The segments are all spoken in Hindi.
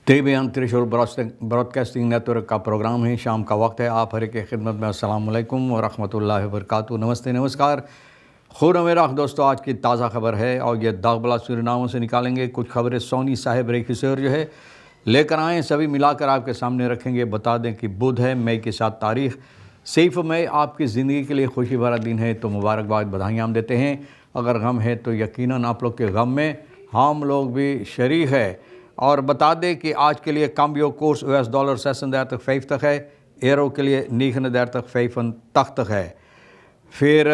टीवी त्रिशूल ब्रॉडकास्टिंग नेटवर्क का प्रोग्राम है। शाम का वक्त है। आप हर की खिदमत में अस्सलाम वालेकुम व रहमतुल्लाहि व बरकातुहू। नमस्ते, नमस्कार। खुद मेरा दोस्तों, आज की ताज़ा खबर है और ये दागबला सूरीनामों से निकालेंगे कुछ खबरें। सोनी साहिब रेखिसर जो है लेकर आएँ, सभी मिलाकर आपके सामने रखेंगे। बता दें कि बुध है, मई की 7 तारीख। सिर्फ मई आपकी ज़िंदगी के लिए खुशी भरा दिन है, तो मुबारकबाद, बधाइयाँ हम देते हैं। अगर गम है तो यकीनन आप लोग के गम में हम लोग भी शरीक है। और बता दें कि आज के लिए काम्बियो कोर्स $US सेशन देर तक 5 तक है। एरो के लिए 9 देर तक 5 तक है। फिर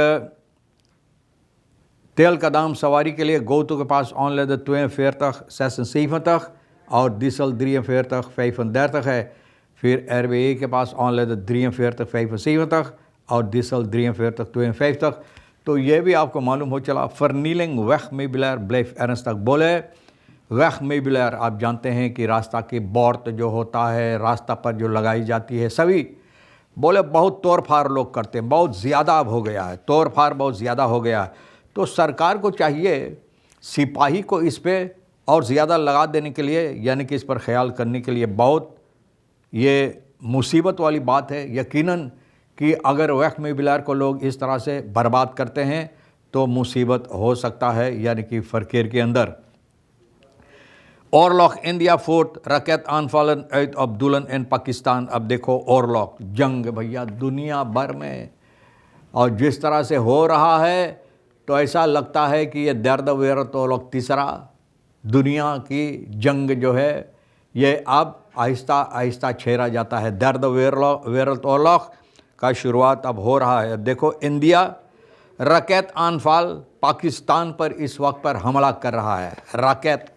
तेल का दाम सवारी के लिए गोतु के पास ऑनलाइन 2 फेयर तक सेशन 7 तक और डीजल 3 फेयर तक 5 देर तक है। फिर RBA के पास ऑनलाइन 3 फेयर तक 5 7 तक और डीजल 3 फेयर तक 2 5 तक। तो ये भी आपको मालूम हो चला। फर्नीलिंग वह में बिलर ब्लेफ एरंस तक बोले। वह में बिलर आप जानते हैं कि रास्ता की बोर्ड जो होता है, रास्ता पर जो लगाई जाती है, सभी बोले बहुत तोड़ फाड़ लोग करते हैं। बहुत ज़्यादा अब हो गया है, तोड़ फाड़ बहुत ज़्यादा हो गया है। तो सरकार को चाहिए सिपाही को इस पर और ज़्यादा लगा देने के लिए, यानी कि इस पर ख्याल करने के लिए। बहुत ये मुसीबत वाली बात है यकीनन कि अगर वह में बिलार को लोग इस तरह से बर्बाद करते हैं तो मुसीबत हो सकता है, यानी कि फ़रकेर के अंदर। ओरलॉक इंडिया फोर्ट रकेट अनफॉलन एट अब्दुलन इन पाकिस्तान। अब देखो ओरलॉक जंग भैया दुनिया भर में, और जिस तरह से हो रहा है तो ऐसा लगता है कि ये दर्द वेरत ओरलॉक तीसरा दुनिया की जंग जो है ये अब आहिस्ता आहिस्ता छेड़ा जाता है। दर्द वेरत ओरलॉक का शुरुआत अब हो रहा है। देखो इंडिया रकेट अनफॉल पाकिस्तान पर इस वक्त पर हमला कर रहा है। रकेट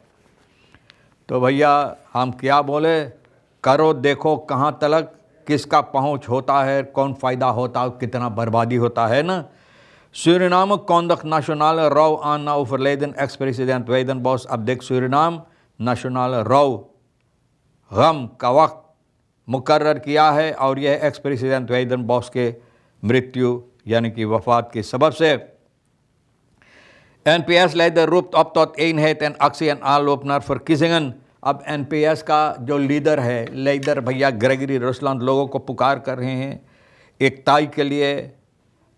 तो भैया हम क्या बोले, करो देखो कहाँ तलक किसका पहुँच होता है, कौन फ़ायदा होता है, कितना बर्बादी होता है ना। सूरीनाम कॉन्डक्ट नेशनल रौ आन ना ओवरलेडन एक्स प्रेसिडेंट वेदन बॉस। अब देख सूरीनाम नेशनल रौ गम का वक्त मुकर्रर किया है और यह एक्स प्रेसिडेंट वेदन बॉस के मृत्यु यानी कि वफ़ात के सबब से। NPS leider roept op tot eenheid en actie en aanloop naar verkiezingen। अब NPS का जो लीडर है, लीडर भैया ग्रेगरी रुसलैंड, लोगों को पुकार कर रहे हैं एकताई के लिए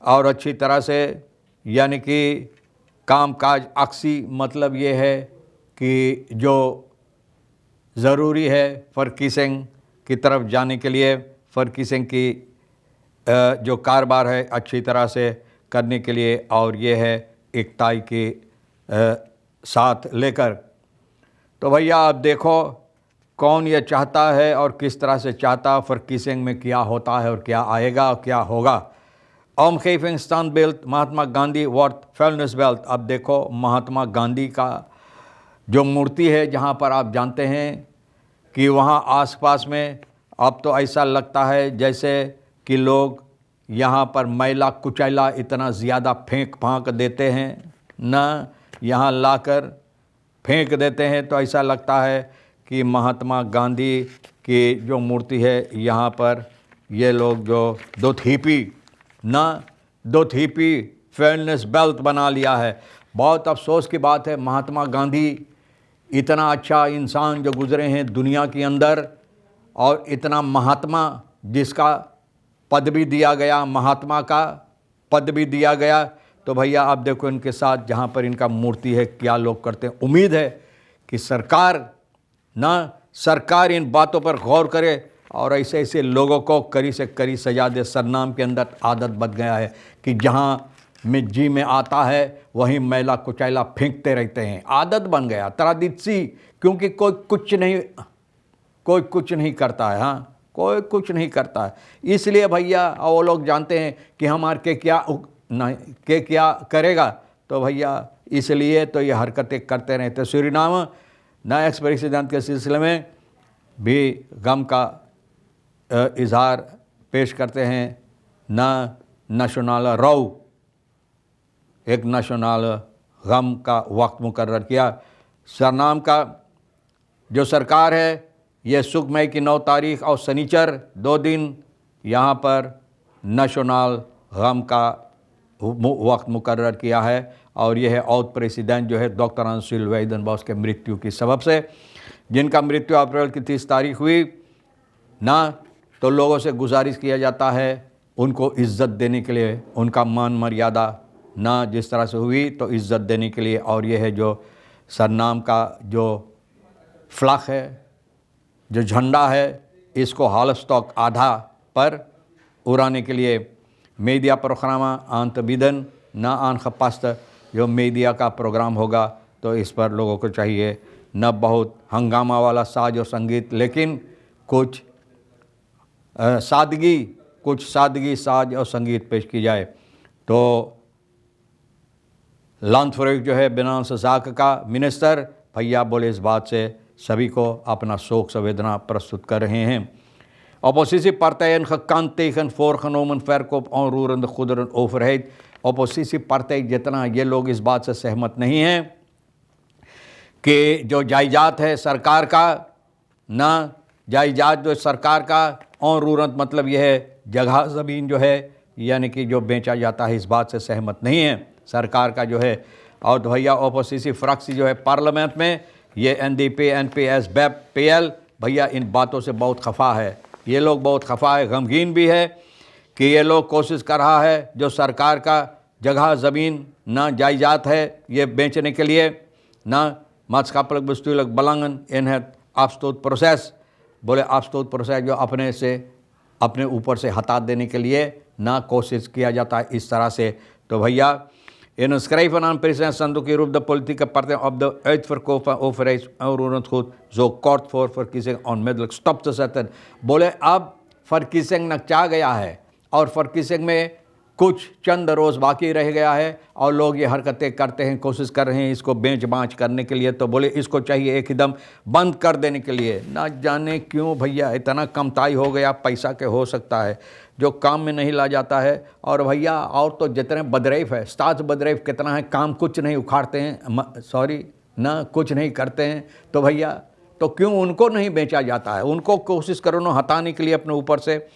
और अच्छी तरह से, यानी कि कामकाज अक्सी मतलब ये है कि जो ज़रूरी है फर्किसिंग की तरफ जाने के लिए, फर्किसिंग की जो कारोबार है अच्छी तरह से करने के लिए, और ये है एकताई के साथ लेकर। तो भैया अब देखो कौन ये चाहता है और किस तरह से चाहता, फर्किसिंग में क्या होता है और क्या आएगा और क्या होगा। omgeving standbeeld Mahatma Gandhi worth फेलनेस belt. अब देखो महात्मा गांधी का जो मूर्ति है, जहाँ पर आप जानते हैं कि वहाँ आसपास में अब तो ऐसा लगता है जैसे कि लोग यहाँ पर मैला कुचैला इतना ज़्यादा फेंक फांक देते हैं ना, यहाँ लाकर फेंक देते हैं। तो ऐसा लगता है कि महात्मा गांधी की जो मूर्ति है यहाँ पर ये लोग जो दो थीपी फेलनेस बेल्ट बना लिया है। बहुत अफसोस की बात है। महात्मा गांधी इतना अच्छा इंसान जो गुज़रे हैं दुनिया के अंदर, और इतना महात्मा जिसका पद भी दिया गया, महात्मा का पद भी दिया गया। तो भैया आप देखो इनके साथ जहाँ पर इनका मूर्ति है क्या लोग करते हैं। उम्मीद है कि सरकार इन बातों पर गौर करे और ऐसे ऐसे लोगों को कड़ी से कड़ी सजा दे। सरनाम के अंदर आदत बन गया है कि जहाँ में जी में आता है वहीं मैला कुचैला फेंकते रहते हैं। आदत बन गया, त्रादित्सी, क्योंकि कोई कुछ नहीं करता है। हाँ, कोई कुछ नहीं करता है। इसलिए भैया वो लोग जानते हैं कि हमारे के क्या करेगा, तो भैया इसलिए तो ये हरकतें करते रहते। सूरीनाम नए एक्स प्रेसिडेंट के सिलसिले में भी गम का इजहार पेश करते हैं। नेशनल रौ एक नेशनल गम का वक्त मुकर्रर किया। सरनाम का जो सरकार है ये सुख मई की 9 तारीख और शनिचर 2 दिन यहाँ पर नेशनल गम का वक्त मुकर्रर किया है। और यह है औद प्रेसिडेंट जो है डॉक्टर अंशुल वेदन बॉस के मृत्यु की सबब से। जिनका मृत्यु अप्रैल की 30 तारीख हुई ना, तो लोगों से गुजारिश किया जाता है उनको इज़्ज़त देने के लिए, उनका मान मर्यादा ना जिस तरह से हुई तो इज़्ज़त देने के लिए। और ये है जो सरनाम का जो फ्लैग है, जो झंडा है, इसको हालस्टॉक आधा पर उड़ाने के लिए मीडिया प्रोग्राम आंतबिदन ना आन खपास्त जो मीडिया का प्रोग्राम होगा, तो इस पर लोगों को चाहिए न बहुत हंगामा वाला साज और संगीत, लेकिन कुछ सादगी साज और संगीत पेश की जाए। तो लांथफरेक जो है बिना सजाक का मिनिस्टर भैया बोले इस बात से सभी को अपना शोक संवेदना प्रस्तुत कर रहे हैं। Oppositiepartijen gekant tegen voorgenomen verkoop onroerende goederen overheid। oppositiepartij जितना ये लोग इस बात से सहमत नहीं हैं कि जो जायदाद है सरकार का, ना जायदाद जो सरकार का onroerend मतलब यह है जगह ज़मीन जो है यानी कि जो बेचा जाता है, इस बात से सहमत नहीं है सरकार का जो है। और भैया ओपोजिशन फ्रैक्शन जो है पार्लियामेंट में, ये NDP NPS BEP PL भैया इन बातों से बहुत खफा है। ये लोग बहुत खफा है, गमगीन भी है कि ये लोग कोशिश कर रहा है जो सरकार का जगह ज़मीन ना जायदाद है ये बेचने के लिए ना maatschappelijk bestuurlijk belangen in het afstootproces, बोले afstoot प्रोसेस जो अपने ऊपर से हटा देने के लिए ना कोशिश किया जाता है इस तरह से। तो भैया in een schrijven aan president Sandoki roept de politieke partij op de uitverkoop van overheidsonroerend goed zo kort voor verkiezing onmiddellijk stop te zetten। बोले अब verkiezing नकचा गया है और verkiezing में कुछ चंद रोज़ बाकी रह गया है और लोग ये हरकतें करते हैं, कोशिश कर रहे हैं इसको बेच बाँच करने के लिए। तो बोले इसको चाहिए एकदम बंद कर देने के लिए। ना जाने क्यों भैया इतना कमताई हो गया, पैसा के हो सकता है जो काम में नहीं ला जाता है। और भैया और तो जितने बदरैफ है, स्टाच बदरैफ कितना है, काम कुछ नहीं उखाड़ते हैं, सॉरी ना कुछ नहीं करते हैं। तो भैया तो क्यों उनको नहीं बेचा जाता है, उनको कोशिश करो ना हटाने के लिए अपने ऊपर से।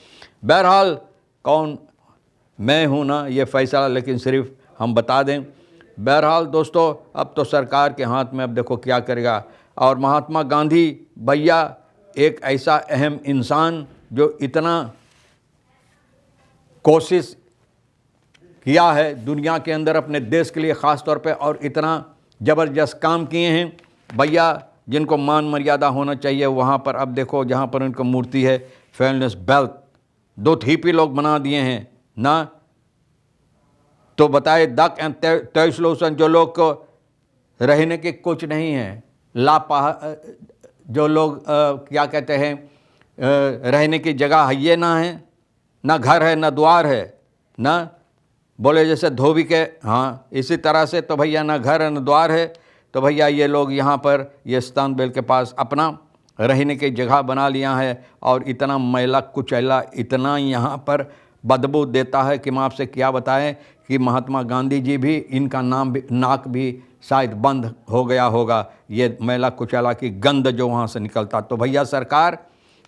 बहरहाल कौन मैं हूँ ना ये फैसला, लेकिन सिर्फ हम बता दें। बहरहाल दोस्तों अब तो सरकार के हाथ में, अब देखो क्या करेगा। और महात्मा गांधी भैया एक ऐसा अहम इंसान जो इतना कोशिश किया है दुनिया के अंदर अपने देश के लिए ख़ास तौर पे, और इतना ज़बरदस्त काम किए हैं भैया जिनको मान मर्यादा होना चाहिए वहाँ पर। अब देखो जहाँ पर उनकी मूर्ति है फेयरनेस बेल्ट 2 ठीपी लोग बना दिए हैं ना। तो बताए दक एंड तयसलोसन जो लोग को रहने के कुछ नहीं है, जो लोग क्या कहते हैं रहने की जगह है ये ना है, ना घर है ना द्वार है ना, बोले जैसे धोबी के, हाँ इसी तरह से। तो भैया ना घर है ना द्वार है, तो भैया ये लोग यहाँ पर ये इस्तांबुल के पास अपना रहने की जगह बना लिया है। और इतना मैला कुचैला इतना यहाँ पर बदबू देता है कि मैं आपसे क्या बताएं कि महात्मा गांधी जी भी इनका नाक भी शायद बंद हो गया होगा, ये मैला कुचैला की गंध जो वहाँ से निकलता। तो भैया सरकार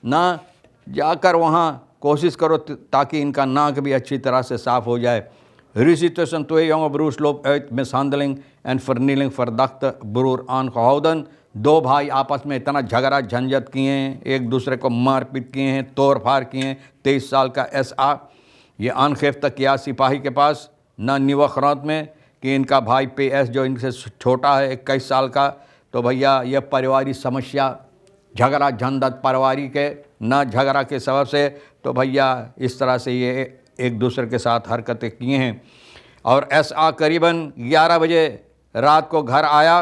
ना जाकर वहाँ कोशिश करो ताकि इनका नाक भी अच्छी तरह से साफ़ हो जाए। Ruzie tussen 2 jonge broers loopt uit mishandeling en vernieling verdachte broer aangehouden। 2 भाई आपस में इतना झगड़ा झंझट किए हैं, एक दूसरे को मारपीट किए हैं, तोड़ फाड़ किए हैं। 23 साल का SA ये अनखेफ्ता किया सिपाही के पास ना निवखरात में कि इनका भाई PS जो इनसे छोटा है 21 साल का। तो भैया यह पारिवारिक समस्या झगड़ा झंझट पारिवारिक के ना झगड़ा के सबब से, तो भैया इस तरह से ये एक दूसरे के साथ हरकतें किए हैं। और SA करीबन 11 बजे रात को घर आया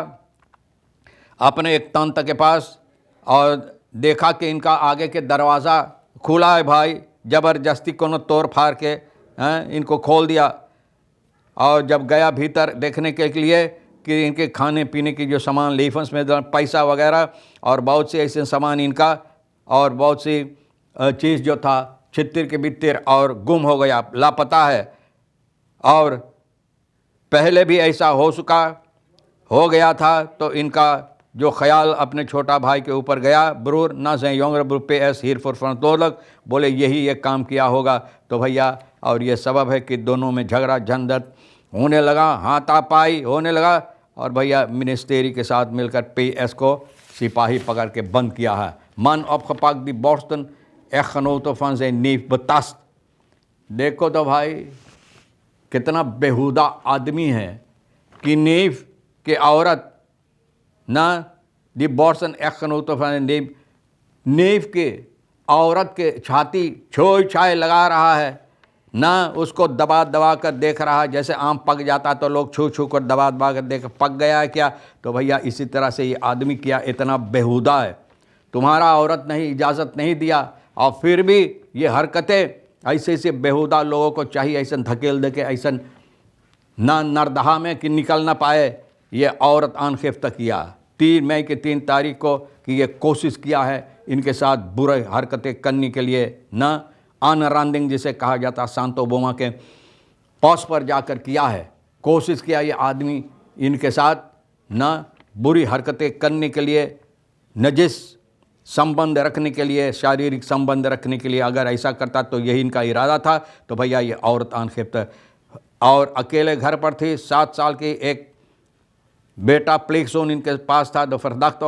अपने एक तंत्र के पास और देखा कि इनका आगे के दरवाज़ा खुला है भाई, ज़बरदस्ती कोनो तोड़ फाड़ के इनको खोल दिया। और जब गया भीतर देखने के लिए कि इनके खाने पीने की जो सामान लीफन्स में पैसा वगैरह और बहुत से ऐसे सामान इनका और बहुत सी चीज़ जो था छितिर के बितिर और गुम हो गया, लापता है। और पहले भी ऐसा हो गया था। तो इनका जो ख्याल अपने छोटा भाई के ऊपर गया, ब्रूर ना से योंगर ब्रूर PS हीरफुर फरतोलक, बोले यही ये काम किया होगा। तो भैया और ये सबब है कि दोनों में झगड़ा झंझट होने लगा, हाथापाई होने लगा। और भैया मिनिस्ट्री के साथ मिलकर PS को सिपाही पकड़ के बंद किया है। मन opgepakt die borsten echtgenote van zijn neef betast। देखो तो भाई कितना बेहुदा आदमी है कि नेफ के औरत ना दी बॉर्सन echtgenote van zijn neef, नेफ के औरत के छाती छोई छाए लगा रहा है, ना उसको दबा दबा कर देख रहा है। जैसे आम पक जाता तो लोग छू छू कर दबा दबा कर देख पक गया है क्या, तो भैया इसी तरह से ये आदमी किया। इतना बेहुदा है, तुम्हारा औरत नहीं इजाज़त नहीं दिया और फिर भी ये हरकतें। ऐसे बेहुदा लोगों को चाहिए ऐसा धकेल दे के ऐसा ना नरदहा में कि निकल ना पाए। ये औरत आनखेफ्ता किया 3 मई के 3 तारीख को कि ये कोशिश किया है इनके साथ बुरे हरकतें करने के लिए, ना आनरांडिंग जिसे कहा जाता सांतो बोमा के पॉस पर जाकर किया है, कोशिश किया ये आदमी इनके साथ ना बुरी हरकतें करने के लिए, नजिस संबंध रखने के लिए, शारीरिक संबंध रखने के लिए। अगर ऐसा करता तो यही इनका इरादा था। तो भैया ये औरत आनखेफ्ता और अकेले घर पर थी। 7 साल की एक बेटा प्लेक्सोन इनके पास था। तो फरदाख्त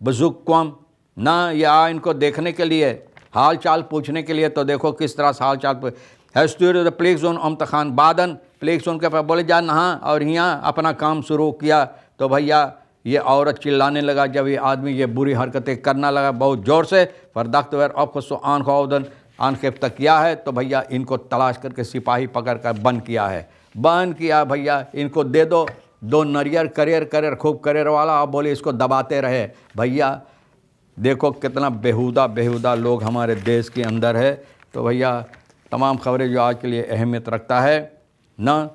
बजुक्वम ना या इनको देखने के लिए, हाल चाल पूछने के लिए। तो देखो किस तरह से हाल चाल हैस्टूर प्लेक्सोन अमत खान बादन प्लेक्सोन के पास बोले जा नहा और यहाँ अपना काम शुरू किया। तो भैया ये औरत चिल्लाने लगा जब ये आदमी ये बुरी हरकतें करना लगा बहुत ज़ोर से। फरदाख्त वर अफसो आन खौदन आनखेफ्ता किया है। तो भैया इनको तलाश करके सिपाही पकड़ कर बंद किया है, बंद किया। भैया इनको दे दो 2 नरियर करियर खूब करियर वाला, आप बोले इसको दबाते रहे। भैया देखो कितना बेहुदा लोग हमारे देश के अंदर है। तो भैया तमाम खबरें जो आज के लिए अहमियत रखता है ना,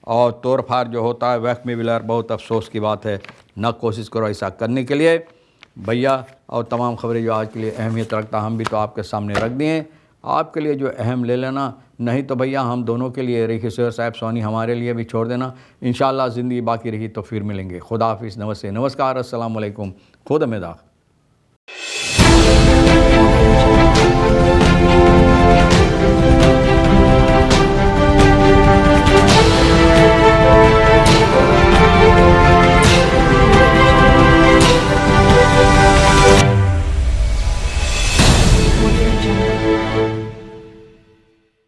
और तोड़ फाड़ जो होता है वक्त में विलर बहुत अफसोस की बात है। ना कोशिश करो ऐसा करने के लिए भैया। और तमाम खबरें जो आज के लिए अहमियत रखता हम भी तो आपके सामने रख दिए, आपके लिए जो अहम ले लेना, नहीं तो भैया हम दोनों के लिए रही शेर साहब सोनी हमारे लिए भी छोड़ देना। इंशाअल्लाह ज़िंदगी बाकी रही तो फिर मिलेंगे। खुदा हाफिज़, नमस्ते, नमस्कार, अस्सलाम वालेकुम, खुद में दाख।